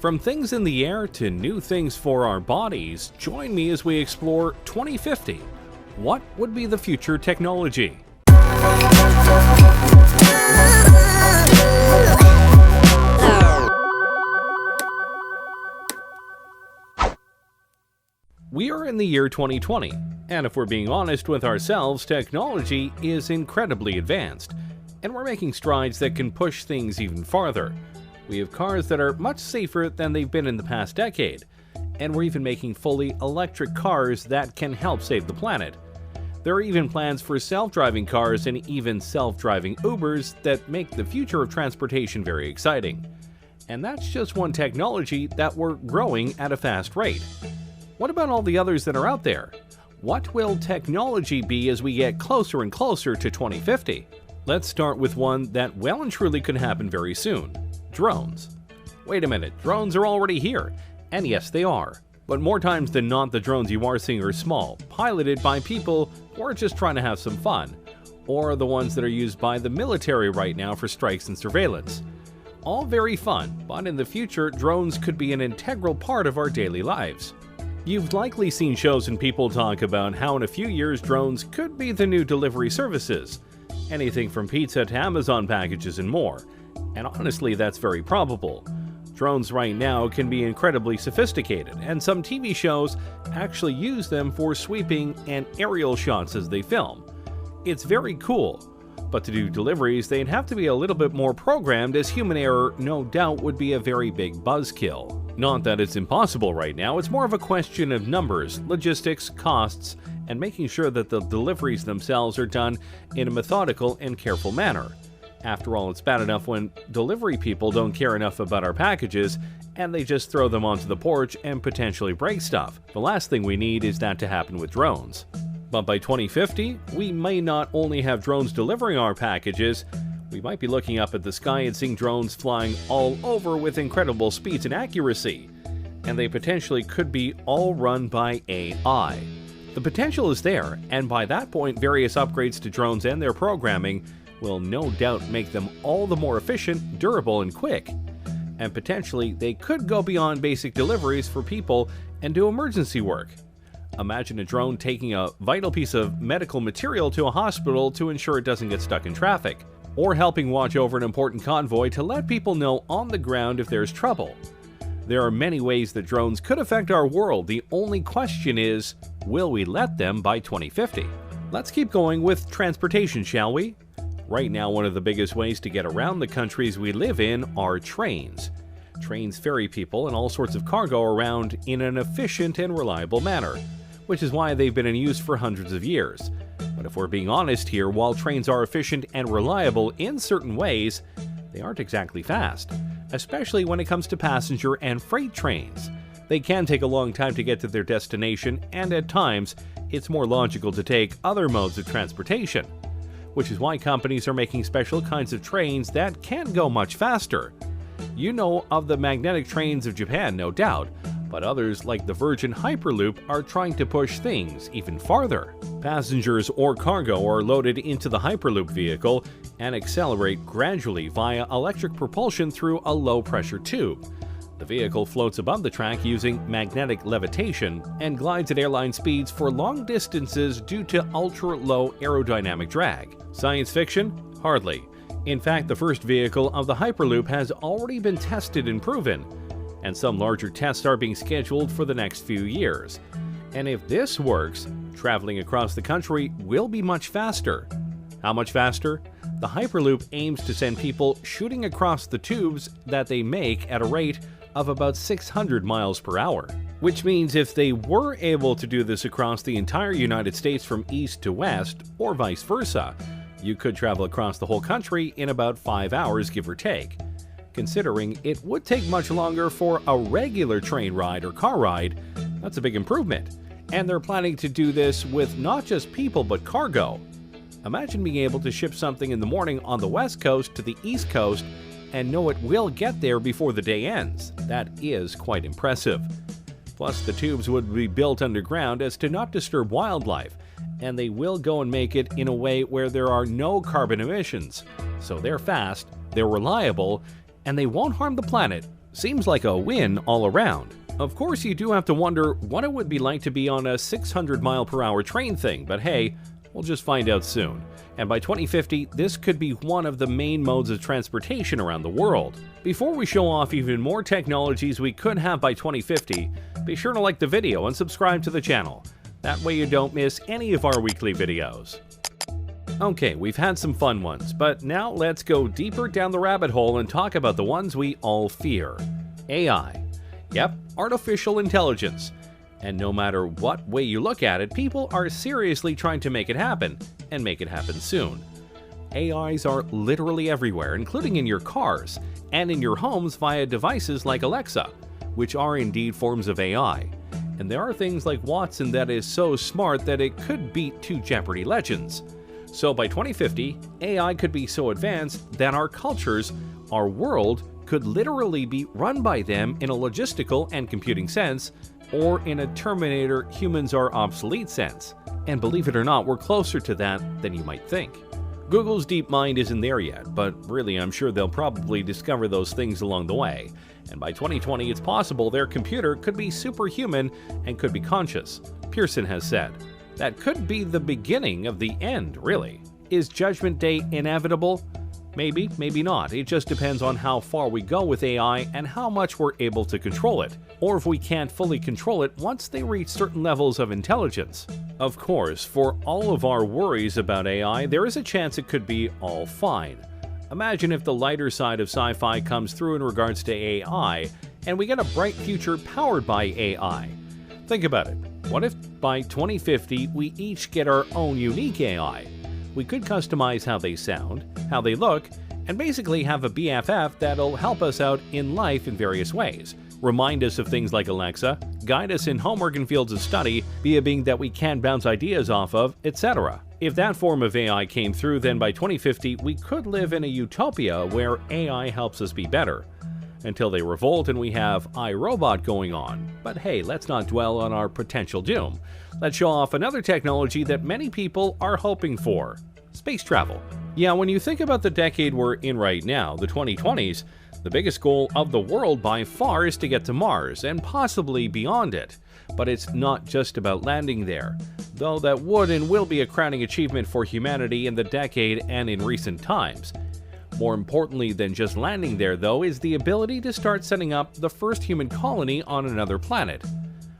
From things in the air to new things for our bodies, join me as we explore 2050. What would be the future technology? We are in the year 2020, and if we're being honest with ourselves, technology is incredibly advanced, and we're making strides that can push things even farther. We have cars that are much safer than they've been in the past decade, and we're even making fully electric cars that can help save the planet. There are even plans for self-driving cars and even self-driving Ubers that make the future of transportation very exciting. And that's just one technology that we're growing at a fast rate. What about all the others that are out there? What will technology be as we get closer and closer to 2050? Let's start with one that well and truly could happen very soon. Drones. Wait a minute, drones are already here. And yes, they are. But more times than not, the drones you are seeing are small, piloted by people who are just trying to have some fun, or the ones that are used by the military right now for strikes and surveillance. All very fun, but in the future, drones could be an integral part of our daily lives. You've likely seen shows and people talk about how in a few years drones could be the new delivery services. Anything from pizza to Amazon packages and more. And honestly, that's very probable. Drones right now can be incredibly sophisticated, and some TV shows actually use them for sweeping and aerial shots as they film. It's very cool, but to do deliveries, they'd have to be a little bit more programmed, as human error no doubt would be a very big buzzkill. Not that it's impossible right now, it's more of a question of numbers, logistics, costs, and making sure that the deliveries themselves are done in a methodical and careful manner. After all, it's bad enough when delivery people don't care enough about our packages and they just throw them onto the porch and potentially break stuff. The last thing we need is that to happen with drones. But by 2050, we may not only have drones delivering our packages, we might be looking up at the sky and seeing drones flying all over with incredible speeds and accuracy. And they potentially could be all run by AI. The potential is there, and by that point, various upgrades to drones and their programming will no doubt make them all the more efficient, durable, and quick. And potentially, they could go beyond basic deliveries for people and do emergency work. Imagine a drone taking a vital piece of medical material to a hospital to ensure it doesn't get stuck in traffic, or helping watch over an important convoy to let people know on the ground if there's trouble. There are many ways that drones could affect our world. The only question is, will we let them by 2050? Let's keep going with transportation, shall we? Right now, one of the biggest ways to get around the countries we live in are trains. Trains ferry people and all sorts of cargo around in an efficient and reliable manner, which is why they've been in use for hundreds of years. But if we're being honest here, while trains are efficient and reliable in certain ways, they aren't exactly fast, especially when it comes to passenger and freight trains. They can take a long time to get to their destination, and at times, it's more logical to take other modes of transportation, which is why companies are making special kinds of trains that can go much faster. You know of the magnetic trains of Japan, no doubt, but others like the Virgin Hyperloop are trying to push things even farther. Passengers or cargo are loaded into the Hyperloop vehicle and accelerate gradually via electric propulsion through a low-pressure tube. The vehicle floats above the track using magnetic levitation and glides at airline speeds for long distances due to ultra-low aerodynamic drag. Science fiction? Hardly. In fact, the first vehicle of the Hyperloop has already been tested and proven, and some larger tests are being scheduled for the next few years. And if this works, traveling across the country will be much faster. How much faster? The Hyperloop aims to send people shooting across the tubes that they make at a rate of about 600 miles per hour. Which means if they were able to do this across the entire United States from east to west, or vice versa, you could travel across the whole country in about 5 hours, give or take. Considering it would take much longer for a regular train ride or car ride, that's a big improvement. And they're planning to do this with not just people but cargo. Imagine being able to ship something in the morning on the west coast to the east coast and know it will get there before the day ends. That is quite impressive. Plus, the tubes would be built underground as to not disturb wildlife, and they will go and make it in a way where there are no carbon emissions. So they're fast, they're reliable, and they won't harm the planet, Seems like a win all around. Of course, you do have to wonder what it would be like to be on a 600-mile-per-hour train thing, but hey, we'll just find out soon. And by 2050, this could be one of the main modes of transportation around the world. Before we show off even more technologies we could have by 2050, be sure to like the video and subscribe to the channel. That way you don't miss any of our weekly videos. Okay, we've had some fun ones, but now let's go deeper down the rabbit hole and talk about the ones we all fear. AI. Yep, artificial intelligence. And no matter what way you look at it, people are seriously trying to make it happen, and make it happen soon. AIs are literally everywhere, including in your cars, and in your homes via devices like Alexa, which are indeed forms of AI. And there are things like Watson that is so smart that it could beat two Jeopardy legends. So by 2050, AI could be so advanced that our cultures, our world, could literally be run by them in a logistical and computing sense, or in a Terminator humans are obsolete sense. And believe it or not, we're closer to that than you might think. Google's DeepMind isn't there yet, but really I'm sure they'll probably discover those things along the way. And by 2020, it's possible their computer could be superhuman and could be conscious, Pearson has said. That could be the beginning of the end, really. Is Judgment Day inevitable? Maybe, maybe not. It just depends on how far we go with AI and how much we're able to control it, or if we can't fully control it once they reach certain levels of intelligence. Of course, for all of our worries about AI, there is a chance it could be all fine. Imagine if the lighter side of sci-fi comes through in regards to AI, and we get a bright future powered by AI. Think about it. What if by 2050 we each get our own unique AI? We could customize how they sound, how they look, and basically have a BFF that'll help us out in life in various ways. Remind us of things like Alexa, guide us in homework and fields of study, be a being that we can bounce ideas off of, etc. If that form of AI came through, then by 2050 we could live in a utopia where AI helps us be better. Until they revolt and we have iRobot going on. But hey, let's not dwell on our potential doom. Let's show off another technology that many people are hoping for: space travel. Yeah, when you think about the decade we're in right now, the 2020s, the biggest goal of the world by far is to get to Mars, and possibly beyond it. But it's not just about landing there, though that would and will be a crowning achievement for humanity in the decade and in recent times. More importantly than just landing there, though, is the ability to start setting up the first human colony on another planet.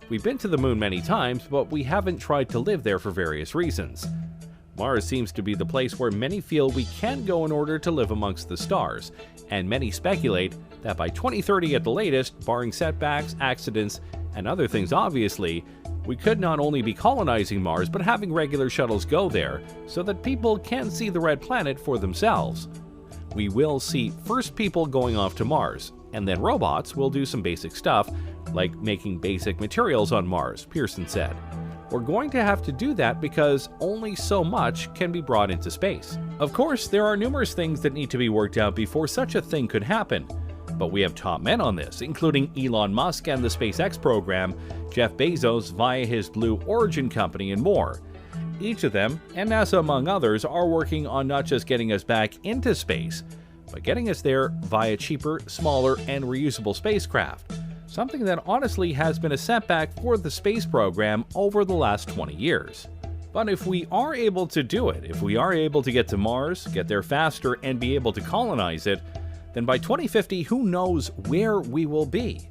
We've been to the moon many times, but we haven't tried to live there for various reasons. Mars seems to be the place where many feel we can go in order to live amongst the stars, and many speculate that by 2030 at the latest, barring setbacks, accidents, and other things obviously, we could not only be colonizing Mars but having regular shuttles go there so that people can see the red planet for themselves. We will see first people going off to Mars, and then robots will do some basic stuff, like making basic materials on Mars, Pearson said. We're going to have to do that because only so much can be brought into space. Of course, there are numerous things that need to be worked out before such a thing could happen, but we have top men on this, including Elon Musk and the SpaceX program, Jeff Bezos via his Blue Origin company, and more. Each of them, and NASA among others, are working on not just getting us back into space, but getting us there via cheaper, smaller, and reusable spacecraft, something that honestly has been a setback for the space program over the last 20 years. But if we are able to do it, if we are able to get to Mars, get there faster, and be able to colonize it, then by 2050, who knows where we will be?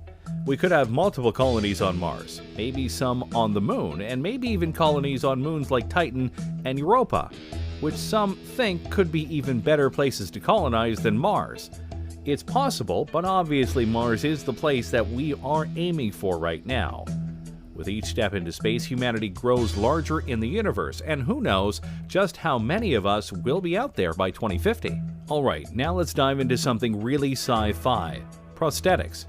We could have multiple colonies on Mars, maybe some on the moon, and maybe even colonies on moons like Titan and Europa, which some think could be even better places to colonize than Mars. It's possible, but obviously Mars is the place that we are aiming for right now. With each step into space, humanity grows larger in the universe, and who knows just how many of us will be out there by 2050. Alright, now let's dive into something really sci-fi: prosthetics.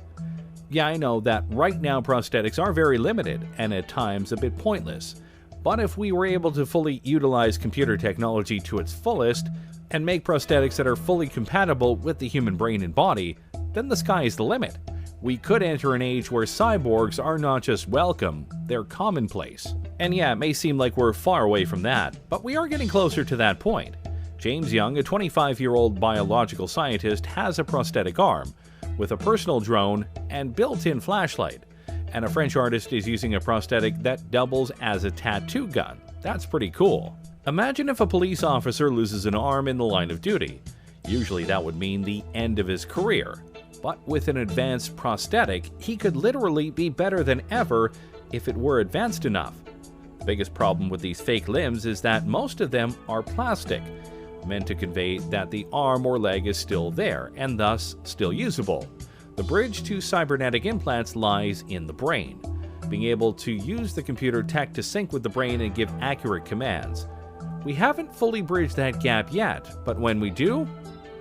Yeah, I know that right now prosthetics are very limited and at times a bit pointless, but if we were able to fully utilize computer technology to its fullest and make prosthetics that are fully compatible with the human brain and body, then the sky is the limit. We could enter an age where cyborgs are not just welcome, they're commonplace. And yeah, it may seem like we're far away from that, but we are getting closer to that point. James Young, a 25-year-old biological scientist, has a prosthetic arm, with a personal drone and built-in flashlight. And a French artist is using a prosthetic that doubles as a tattoo gun. That's pretty cool. Imagine if a police officer loses an arm in the line of duty. Usually that would mean the end of his career. But with an advanced prosthetic, he could literally be better than ever if it were advanced enough. The biggest problem with these fake limbs is that most of them are plastic, meant to convey that the arm or leg is still there and thus still usable. The bridge to cybernetic implants lies in the brain, being able to use the computer tech to sync with the brain and give accurate commands. We haven't fully bridged that gap yet, but when we do,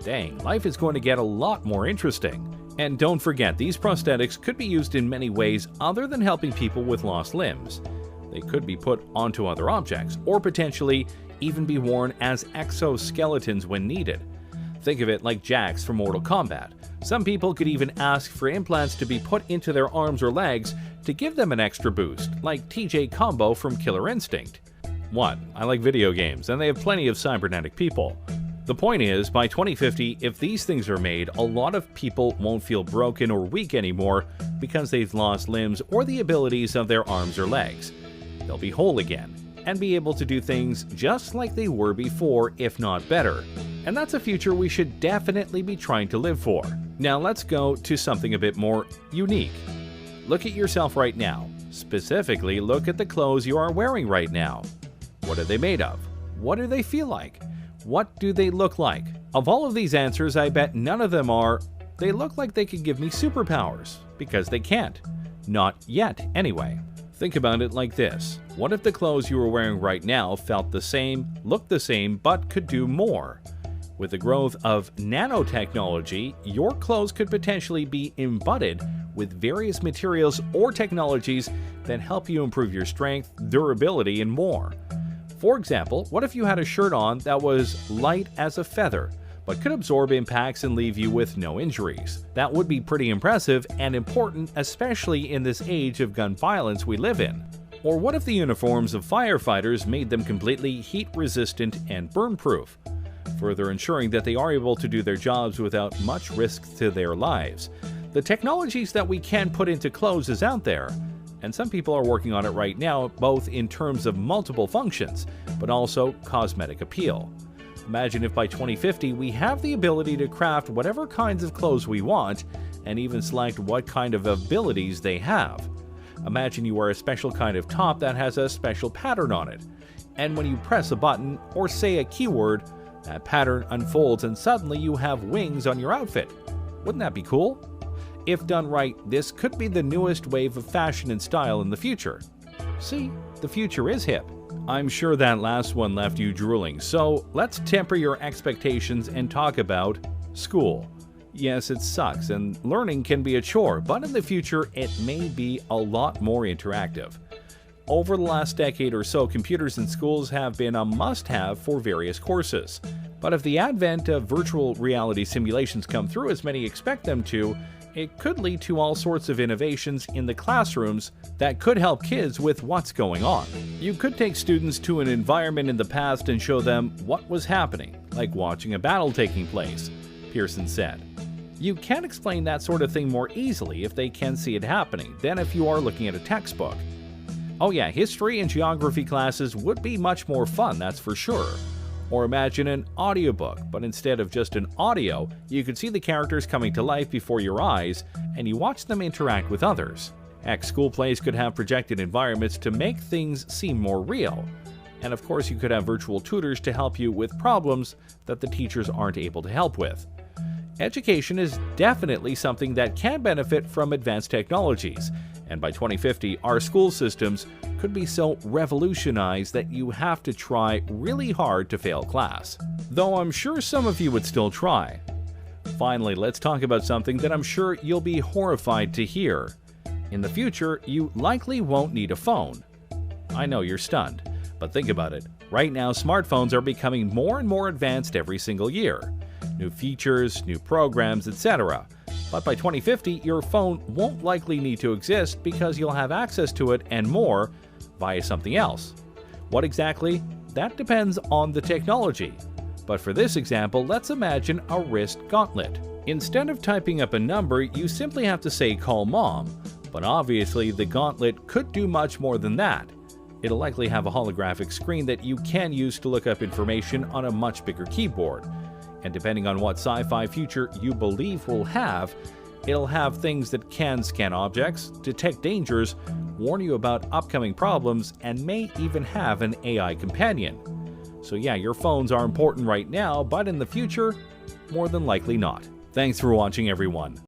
dang, life is going to get a lot more interesting. And don't forget, these prosthetics could be used in many ways other than helping people with lost limbs. They could be put onto other objects, or potentially even be worn as exoskeletons when needed. Think of it like Jax from Mortal Kombat. Some people could even ask for implants to be put into their arms or legs to give them an extra boost, like TJ Combo from Killer Instinct. 1. I like video games, and they have plenty of cybernetic people. The point is, by 2050, if these things are made, a lot of people won't feel broken or weak anymore because they've lost limbs or the abilities of their arms or legs. They'll be whole again, and be able to do things just like they were before, if not better. And that's a future we should definitely be trying to live for. Now let's go to something a bit more unique. Look at yourself right now. Specifically, look at the clothes you are wearing right now. What are they made of? What do they feel like? What do they look like? Of all of these answers, I bet none of them are, they look like they could give me superpowers, because they can't. Not yet, anyway. Think about it like this. What if the clothes you are wearing right now felt the same, looked the same, but could do more? With the growth of nanotechnology, your clothes could potentially be embodied with various materials or technologies that help you improve your strength, durability, and more. For example, what if you had a shirt on that was light as a feather, but could absorb impacts and leave you with no injuries? That would be pretty impressive and important, especially in this age of gun violence we live in. Or what if the uniforms of firefighters made them completely heat-resistant and burn-proof, further ensuring that they are able to do their jobs without much risk to their lives? The technologies that we can put into clothes is out there, and some people are working on it right now, both in terms of multiple functions, but also cosmetic appeal. Imagine if by 2050 we have the ability to craft whatever kinds of clothes we want, and even select what kind of abilities they have. Imagine you wear a special kind of top that has a special pattern on it, and when you press a button or say a keyword, that pattern unfolds and suddenly you have wings on your outfit. Wouldn't that be cool? If done right, this could be the newest wave of fashion and style in the future. See, the future is hip. I'm sure that last one left you drooling, so let's temper your expectations and talk about school. Yes, it sucks, and learning can be a chore, but in the future it may be a lot more interactive. Over the last decade or so, computers in schools have been a must-have for various courses. But if the advent of virtual reality simulations come through as many expect them to, it could lead to all sorts of innovations in the classrooms that could help kids with what's going on. You could take students to an environment in the past and show them what was happening, like watching a battle taking place, Pearson said. You can explain that sort of thing more easily if they can see it happening than if you are looking at a textbook. Oh yeah, history and geography classes would be much more fun, that's for sure. Or imagine an audiobook, but instead of just an audio, you could see the characters coming to life before your eyes, and you watch them interact with others. Heck, school plays could have projected environments to make things seem more real. And of course, you could have virtual tutors to help you with problems that the teachers aren't able to help with. Education is definitely something that can benefit from advanced technologies, and by 2050, our school systems could be so revolutionized that you have to try really hard to fail class. Though I'm sure some of you would still try. Finally, let's talk about something that I'm sure you'll be horrified to hear. In the future, you likely won't need a phone. I know you're stunned, but think about it. Right now, smartphones are becoming more and more advanced every single year. New features, new programs, etc. But by 2050, your phone won't likely need to exist because you'll have access to it and more via something else. What exactly? That depends on the technology. But for this example, let's imagine a wrist gauntlet. Instead of typing up a number, you simply have to say "call mom," but obviously the gauntlet could do much more than that. It'll likely have a holographic screen that you can use to look up information on a much bigger keyboard. And depending on what sci-fi future you believe we'll have, it'll have things that can scan objects, detect dangers, warn you about upcoming problems, and may even have an AI companion. So yeah, your phones are important right now, but in the future, more than likely not. Thanks for watching, everyone.